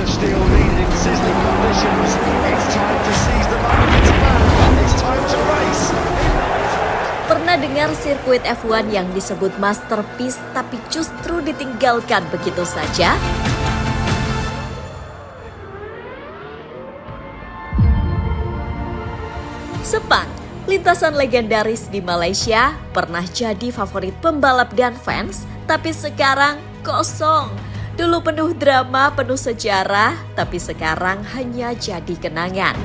of steel needed in sizzling conditions. It's time to seize the moment it's found. It's time to race. Pernah dengar sirkuit F1 yang disebut masterpiece tapi justru ditinggalkan begitu saja? Sepang, lintasan legendaris di Malaysia, pernah jadi favorit pembalap dan fans, tapi sekarang kosong. Dulu penuh drama, penuh sejarah, tapi sekarang hanya jadi kenangan.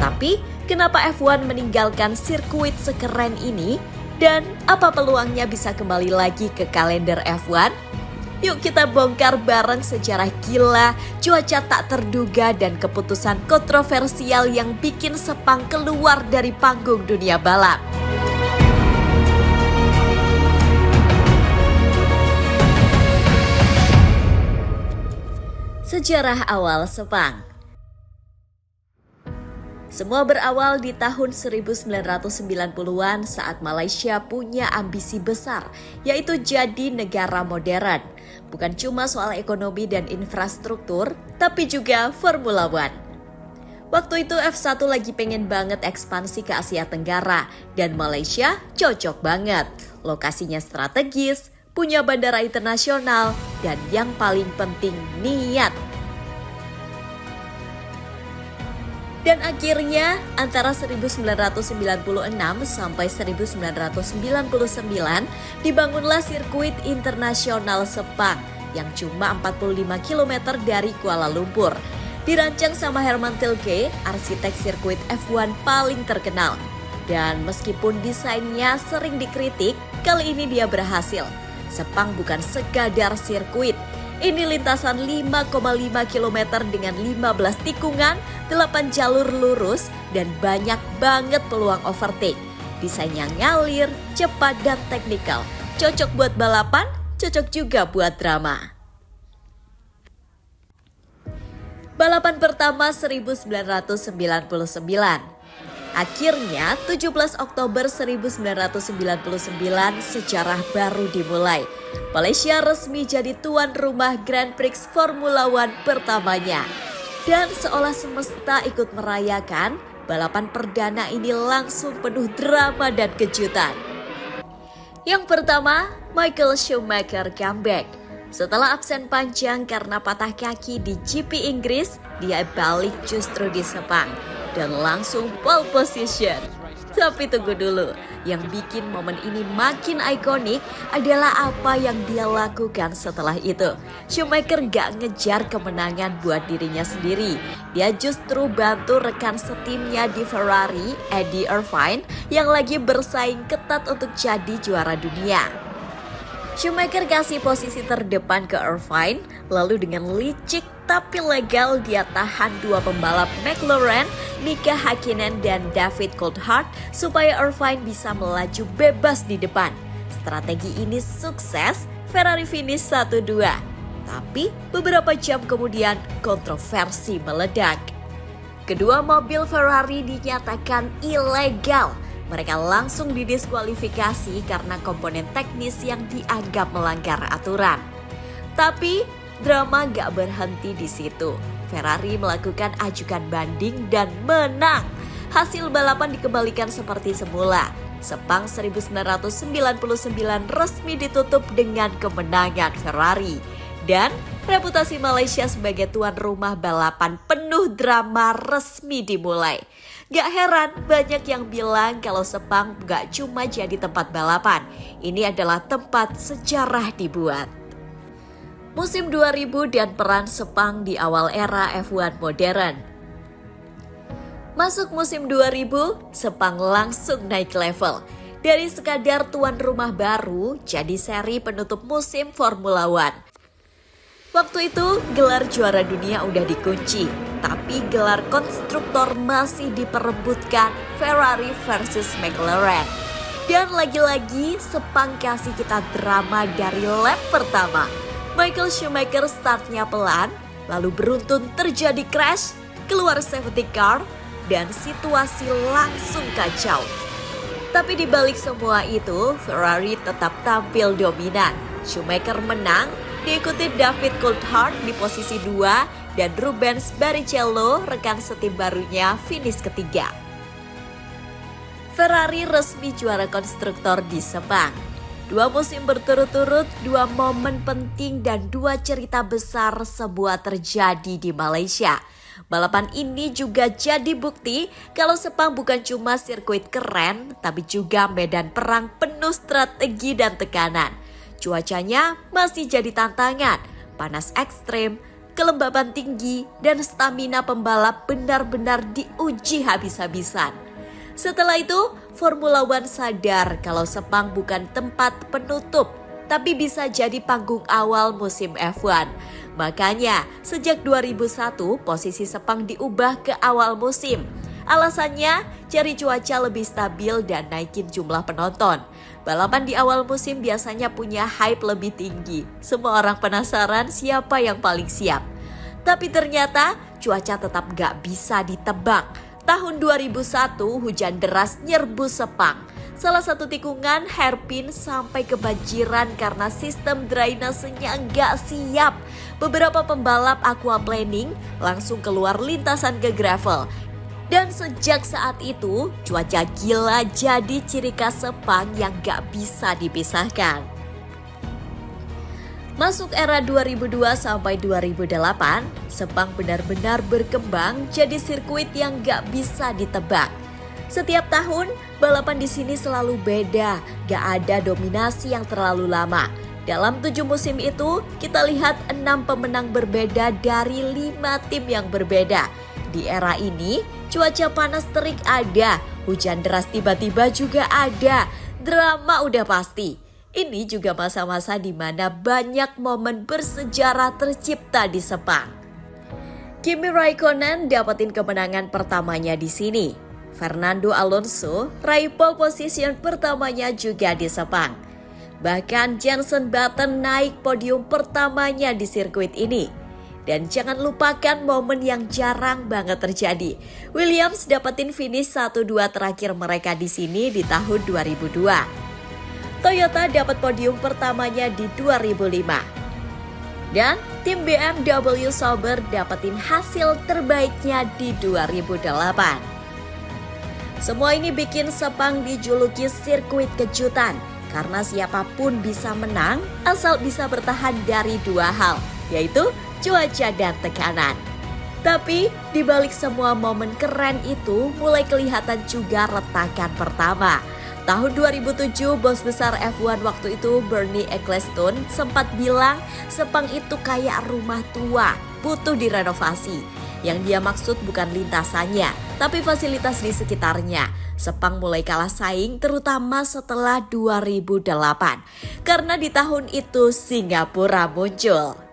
Tapi, kenapa F1 meninggalkan sirkuit sekeren ini? Dan apa peluangnya bisa kembali lagi ke kalender F1? Yuk kita bongkar bareng sejarah gila, cuaca tak terduga, dan keputusan kontroversial yang bikin Sepang keluar dari panggung dunia balap. Sejarah awal Sepang. Semua berawal di tahun 1990-an saat Malaysia punya ambisi besar, yaitu jadi negara modern. Bukan cuma soal ekonomi dan infrastruktur, tapi juga Formula One. Waktu itu F1 lagi pengen banget ekspansi ke Asia Tenggara, dan Malaysia cocok banget. Lokasinya strategis, punya bandara internasional, dan yang paling penting niat. Dan akhirnya antara 1996 sampai 1999 dibangunlah sirkuit internasional Sepang yang cuma 45 km dari Kuala Lumpur. Dirancang sama Herman Tilke, arsitek sirkuit F1 paling terkenal. Dan meskipun desainnya sering dikritik, kali ini dia berhasil. Sepang bukan sekadar sirkuit. Ini lintasan 5,5 km dengan 15 tikungan, 8 jalur lurus, dan banyak banget peluang overtake. Desainnya ngalir, cepat, dan teknikal. Cocok buat balapan, cocok juga buat drama. Balapan pertama 1999. Akhirnya 17 Oktober 1999 sejarah baru dimulai. Malaysia resmi jadi tuan rumah Grand Prix Formula One pertamanya. Dan seolah semesta ikut merayakan, balapan perdana ini langsung penuh drama dan kejutan. Yang pertama, Michael Schumacher comeback. Setelah absen panjang karena patah kaki di GP Inggris, dia balik justru di Sepang dan langsung pole position. Tapi tunggu dulu, yang bikin momen ini makin ikonik adalah apa yang dia lakukan setelah itu. Schumacher gak ngejar kemenangan buat dirinya sendiri. Dia justru bantu rekan setimnya di Ferrari, Eddie Irvine, yang lagi bersaing ketat untuk jadi juara dunia. Schumacher kasih posisi terdepan ke Irvine, lalu dengan licik tapi legal dia tahan dua pembalap McLaren, Mika Hakkinen dan David Coulthard supaya Irvine bisa melaju bebas di depan. Strategi ini sukses, Ferrari finish 1-2. Tapi beberapa jam kemudian kontroversi meledak. Kedua mobil Ferrari dinyatakan ilegal. Mereka langsung didiskualifikasi karena komponen teknis yang dianggap melanggar aturan. Tapi drama gak berhenti di situ. Ferrari melakukan ajukan banding dan menang. Hasil balapan dikembalikan seperti semula. Sepang 1999 resmi ditutup dengan kemenangan Ferrari. Dan reputasi Malaysia sebagai tuan rumah balapan penuh drama resmi dimulai. Gak heran banyak yang bilang kalau Sepang gak cuma jadi tempat balapan. Ini adalah tempat sejarah dibuat. Musim 2000 dan peran Sepang di awal era F1 modern. Masuk musim 2000, Sepang langsung naik level. Dari sekadar tuan rumah baru, jadi seri penutup musim Formula One. Waktu itu gelar juara dunia udah dikunci, tapi gelar konstruktor masih diperebutkan Ferrari versus McLaren. Dan lagi-lagi Sepang kasih kita drama dari lap pertama. Michael Schumacher startnya pelan, lalu beruntun terjadi crash, keluar safety car, dan situasi langsung kacau. Tapi di balik semua itu, Ferrari tetap tampil dominan. Schumacher menang, diikuti David Coulthard di posisi 2 dan Rubens Barrichello, rekan setim barunya, finish ketiga. Ferrari resmi juara konstruktor di Sepang. 2 musim berturut-turut, 2 momen penting dan 2 cerita besar semua terjadi di Malaysia. Balapan ini juga jadi bukti kalau Sepang bukan cuma sirkuit keren, tapi juga medan perang penuh strategi dan tekanan. Cuacanya masih jadi tantangan, panas ekstrem, kelembaban tinggi, dan stamina pembalap benar-benar diuji habis-habisan. Setelah itu, Formula One sadar kalau Sepang bukan tempat penutup, tapi bisa jadi panggung awal musim F1. Makanya, sejak 2001 posisi Sepang diubah ke awal musim. Alasannya, cari cuaca lebih stabil dan naikin jumlah penonton. Balapan di awal musim biasanya punya hype lebih tinggi. Semua orang penasaran siapa yang paling siap. Tapi ternyata cuaca tetap gak bisa ditebak. Tahun 2001 hujan deras nyerbu Sepang. Salah satu tikungan hairpin sampai kebanjiran karena sistem drainasenya nggak siap. Beberapa pembalap aquaplaning langsung keluar lintasan ke gravel. Dan sejak saat itu, cuaca gila jadi ciri khas Sepang yang nggak bisa dipisahkan. Masuk era 2002 sampai 2008, Sepang benar-benar berkembang jadi sirkuit yang nggak bisa ditebak. Setiap tahun, balapan di sini selalu beda, gak ada dominasi yang terlalu lama. Dalam 7 musim itu, kita lihat 6 pemenang berbeda dari 5 tim yang berbeda. Di era ini, cuaca panas terik ada, hujan deras tiba-tiba juga ada, drama udah pasti. Ini juga masa-masa di mana banyak momen bersejarah tercipta di Sepang. Kimi Raikkonen dapetin kemenangan pertamanya di sini. Fernando Alonso raih pole position pertamanya juga di Sepang. Bahkan Jenson Button naik podium pertamanya di sirkuit ini. Dan jangan lupakan momen yang jarang banget terjadi. Williams dapetin finish 1-2 terakhir mereka di sini di tahun 2002. Toyota dapat podium pertamanya di 2005. Dan tim BMW Sauber dapetin hasil terbaiknya di 2008. Semua ini bikin Sepang dijuluki sirkuit kejutan karena siapapun bisa menang asal bisa bertahan dari 2 hal, yaitu cuaca dan tekanan. Tapi di balik semua momen keren itu mulai kelihatan juga retakan pertama. Tahun 2007 bos besar F1 waktu itu Bernie Ecclestone sempat bilang Sepang itu kayak rumah tua, butuh direnovasi. Yang dia maksud bukan lintasannya, tapi fasilitas di sekitarnya. Sepang mulai kalah saing terutama setelah 2008. Karena di tahun itu Singapura muncul.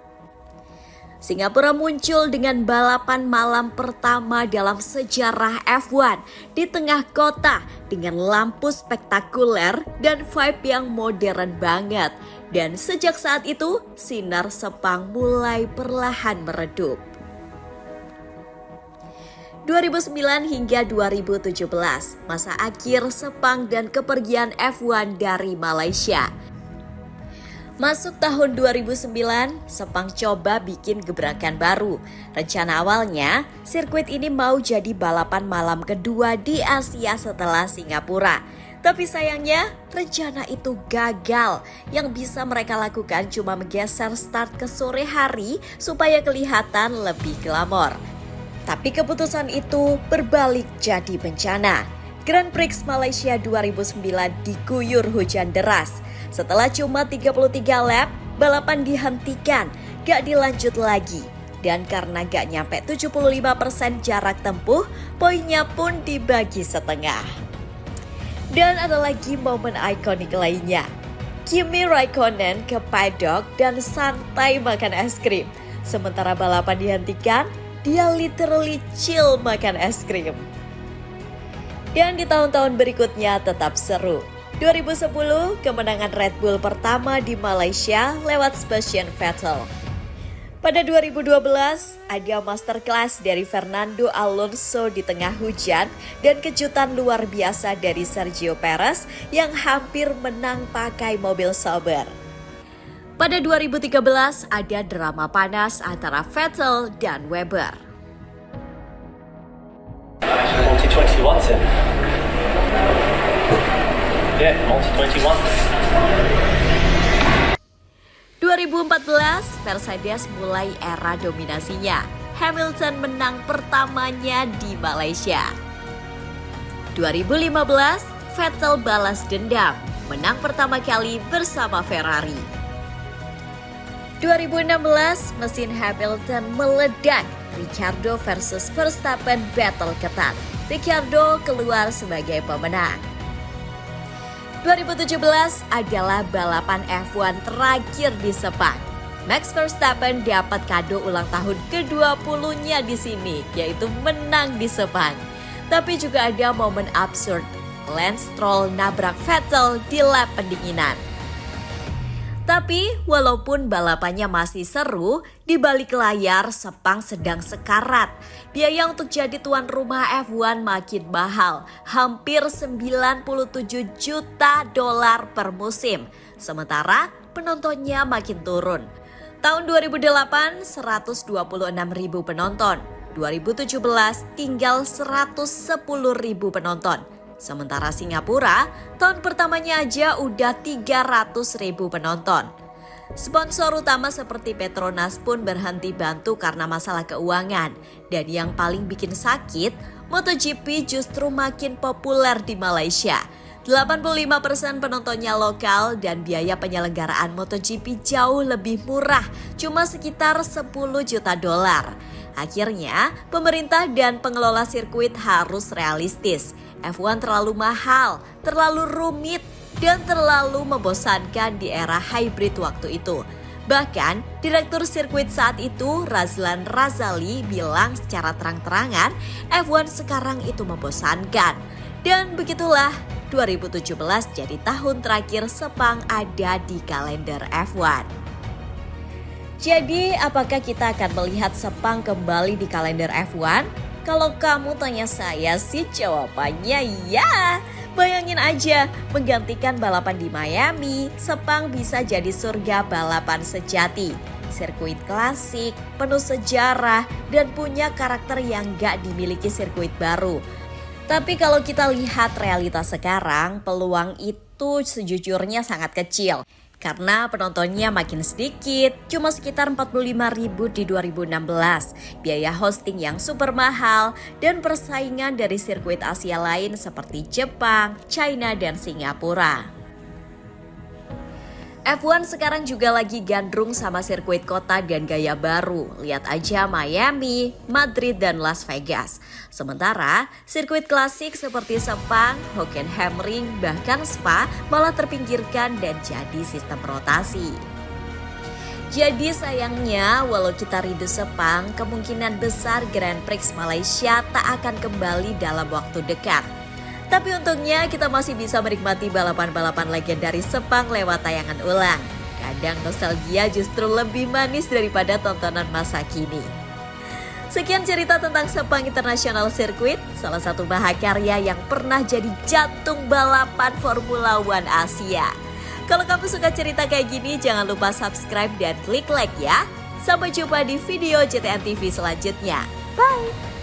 Singapura muncul dengan balapan malam pertama dalam sejarah F1 di tengah kota dengan lampu spektakuler dan vibe yang modern banget. Dan sejak saat itu, sinar Sepang mulai perlahan meredup. 2009 hingga 2017, masa akhir Sepang dan kepergian F1 dari Malaysia. Masuk tahun 2009, Sepang coba bikin gebrakan baru. Rencana awalnya, sirkuit ini mau jadi balapan malam kedua di Asia setelah Singapura. Tapi sayangnya, rencana itu gagal. Yang bisa mereka lakukan cuma menggeser start ke sore hari supaya kelihatan lebih glamor. Tapi keputusan itu berbalik jadi bencana. Grand Prix Malaysia 2009 diguyur hujan deras. Setelah cuma 33 lap, balapan dihentikan, gak dilanjut lagi. Dan karena gak nyampe 75% jarak tempuh, poinnya pun dibagi setengah. Dan ada lagi momen ikonik lainnya. Kimi Raikkonen ke paddock dan santai makan es krim. Sementara balapan dihentikan, dia literally chill makan es krim. Dan di tahun-tahun berikutnya tetap seru. 2010, kemenangan Red Bull pertama di Malaysia lewat Sebastian Vettel. Pada 2012, ada masterclass dari Fernando Alonso di tengah hujan dan kejutan luar biasa dari Sergio Perez yang hampir menang pakai mobil Sauber. Pada 2013, ada drama panas antara Vettel dan Webber. Multi-21 Tim. Yeah, multi-21. 2014, Mercedes mulai era dominasinya. Hamilton menang pertamanya di Malaysia. 2015, Vettel balas dendam, menang pertama kali bersama Ferrari. 2016, mesin Hamilton meledak. Ricciardo versus Verstappen battle ketat. Ricciardo keluar sebagai pemenang. 2017 adalah balapan F1 terakhir di Sepang. Max Verstappen dapat kado ulang tahun ke-20-nya di sini, yaitu menang di Sepang. Tapi juga ada momen absurd. Lance Stroll nabrak Vettel di lap pendinginan. Tapi walaupun balapannya masih seru, di balik layar Sepang sedang sekarat. Biaya untuk jadi tuan rumah F1 makin mahal, hampir 97 juta dolar per musim. Sementara penontonnya makin turun. Tahun 2008 126 ribu penonton, 2017 tinggal 110 ribu penonton. Sementara Singapura, tahun pertamanya aja udah 300 ribu penonton. Sponsor utama seperti Petronas pun berhenti bantu karena masalah keuangan. Dan yang paling bikin sakit, MotoGP justru makin populer di Malaysia. 85% penontonnya lokal dan biaya penyelenggaraan MotoGP jauh lebih murah, cuma sekitar 10 juta dolar. Akhirnya, pemerintah dan pengelola sirkuit harus realistis. F1 terlalu mahal, terlalu rumit, dan terlalu membosankan di era hybrid waktu itu. Bahkan, direktur sirkuit saat itu, Razlan Razali, bilang secara terang-terangan F1 sekarang itu membosankan. Dan begitulah, 2017 jadi tahun terakhir Sepang ada di kalender F1. Jadi, apakah kita akan melihat Sepang kembali di kalender F1? Kalau kamu tanya saya sih jawabannya ya. Bayangin aja, menggantikan balapan di Miami, Sepang bisa jadi surga balapan sejati. Sirkuit klasik, penuh sejarah, dan punya karakter yang gak dimiliki sirkuit baru. Tapi kalau kita lihat realitas sekarang, peluang itu sejujurnya sangat kecil. Karena penontonnya makin sedikit, cuma sekitar 45 ribu di 2016. Biaya hosting yang super mahal, dan persaingan dari sirkuit Asia lain seperti Jepang, China, dan Singapura. F1 sekarang juga lagi gandrung sama sirkuit kota dan gaya baru. Lihat aja Miami, Madrid, dan Las Vegas. Sementara sirkuit klasik seperti Sepang, Hockenheimring, bahkan Spa malah terpinggirkan dan jadi sistem rotasi. Jadi sayangnya walau kita rindu Sepang, kemungkinan besar Grand Prix Malaysia tak akan kembali dalam waktu dekat. Tapi untungnya kita masih bisa menikmati balapan-balapan legendaris Sepang lewat tayangan ulang. Kadang nostalgia justru lebih manis daripada tontonan masa kini. Sekian cerita tentang Sepang International Circuit, salah satu mahakarya yang pernah jadi jantung balapan Formula One Asia. Kalau kamu suka cerita kayak gini, jangan lupa subscribe dan klik like ya. Sampai jumpa di video JTN TV selanjutnya. Bye!